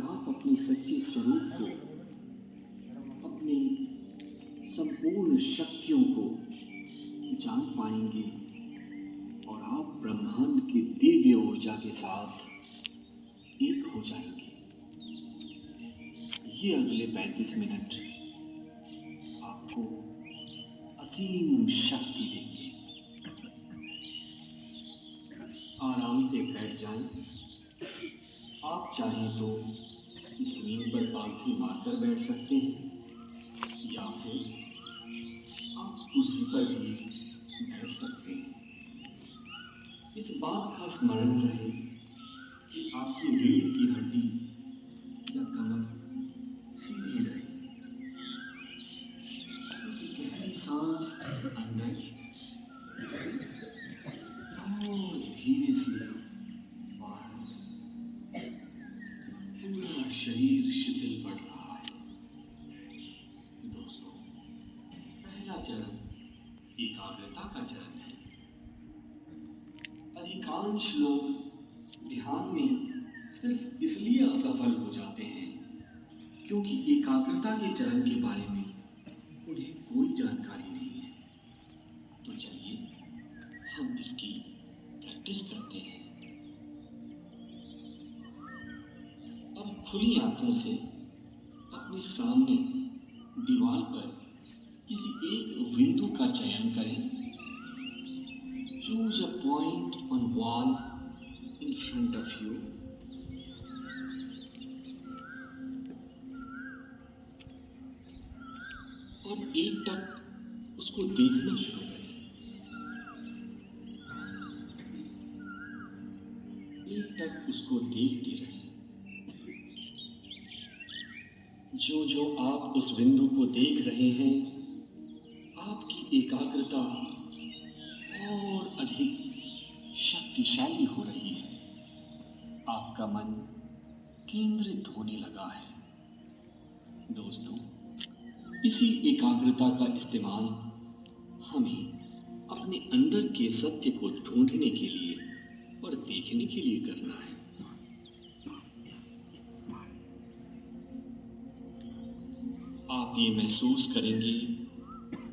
आप अपने सच्चे स्वरूप को, अपनी संपूर्ण शक्तियों को जान पाएंगे और आप ब्रह्मांड की दिव्य ऊर्जा के साथ एक हो जाएंगे। ये अगले 35 मिनट आपको असीम शक्ति देंगे। आराम से बैठ जाएं। आप चाहें तो जमीन पर पालथी मारकर बैठ सकते हैं या फिर आप कुर्सी पर भी बैठ सकते हैं। इस बात का स्मरण रहे कि आपकी रीढ़ की हड्डी या कमर सीधी रहे। एक गहरी सांस अंदर और धीरे से बाहर। पूरा शरीर शिथिल पड़ रहा है। दोस्तों, पहला चरण एकाग्रता का चरण है। अधिकांश लोग ध्यान में सिर्फ इसलिए असफल हो जाते हैं क्योंकि एकाग्रता के चरण के बारे में उन्हें कोई जानकारी नहीं है। तो चलिए हम इसकी प्रैक्टिस करते हैं। अब खुली आंखों से अपने सामने दीवार पर किसी एक बिंदु का चयन करें। Choose a point on wall in front of you. और एक टक उसको देखना शुरू करें। एक टक उसको देखते रहें। जो जो आप उस बिंदु को देख रहे हैं, आपकी एकाग्रता और अधिक शक्तिशाली हो रही है। आपका मन केंद्रित होने लगा है। दोस्तों, इसी एकाग्रता का इस्तेमाल हमें अपने अंदर के सत्य को ढूंढने के लिए और देखने के लिए करना है। आप ये महसूस करेंगे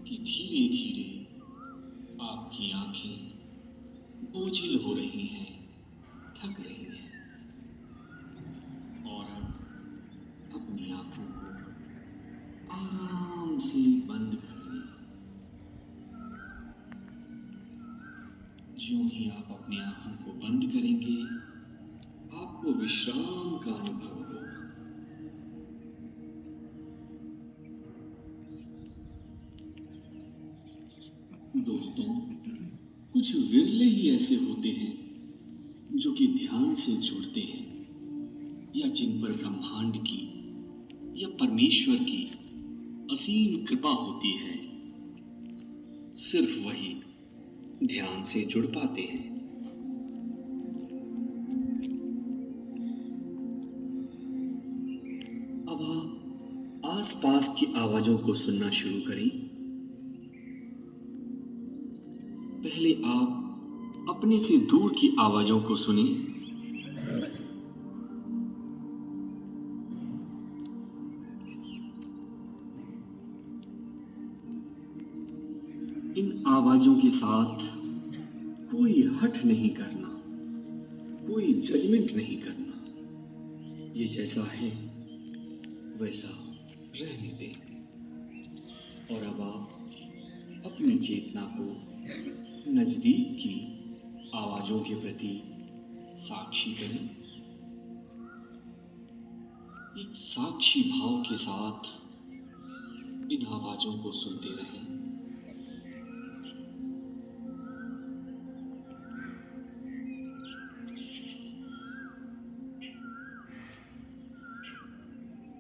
कि धीरे धीरे आपकी आंखें बोझिल हो रही हैं, थक रही हैं और अब अपनी आंखों को आराम से बंद कर लें। ज्यों ही आप अपनी आंखों को बंद करेंगे, आपको विश्राम का अनुभव होगा। दोस्तों, कुछ विरले ही ऐसे होते हैं जो कि ध्यान से जुड़ते हैं या जिन पर ब्रह्मांड की या परमेश्वर की असीम कृपा होती है। सिर्फ वही ध्यान से जुड़ पाते हैं। अब आप आसपास की आवाजों को सुनना शुरू करें। पहले आप अपने से दूर की आवाजों को सुनें। इन आवाजों के साथ कोई हठ नहीं करना, कोई जजमेंट नहीं करना। ये जैसा है वैसा रहने दें। और अब आप अपनी चेतना को नजदीक की आवाजों के प्रति साक्षी करें। एक साक्षी भाव के साथ इन आवाजों को सुनते रहें।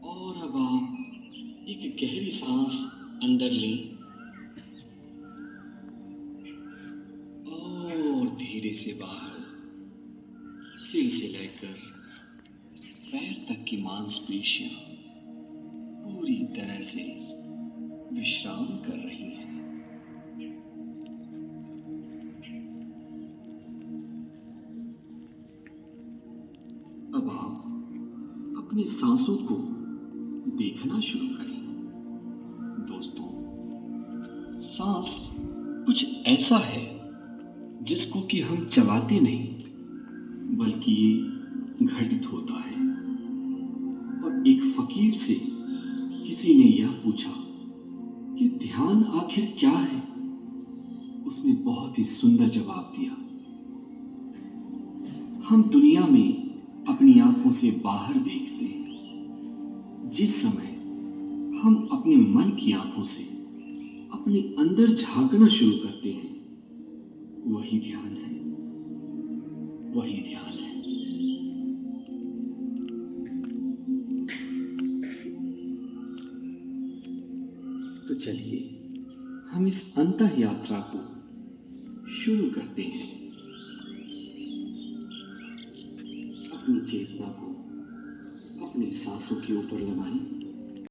और अब आप एक गहरी सांस अंदर लें और धीरे से बाहर। सिर से लेकर पैर तक की मांसपेशियां पूरी तरह से विश्राम कर रही हैं। अब आप अपनी सांसों को देखना शुरू करें। दोस्तों, सांस कुछ ऐसा है जिसको कि हम चलाते नहीं, बल्कि ये घटित होता है। और एक फकीर से किसी ने यह पूछा कि ध्यान आखिर क्या है? उसने बहुत ही सुंदर जवाब दिया, हम दुनिया में अपनी आंखों से बाहर देखते हैं। जिस समय हम अपने मन की आंखों से अपने अंदर झांकना शुरू करते हैं, वही ध्यान है, वही ध्यान है। तो चलिए हम इस अंतः यात्रा को शुरू करते हैं। अपनी चेतना को अपनी सांसों के ऊपर लगाएं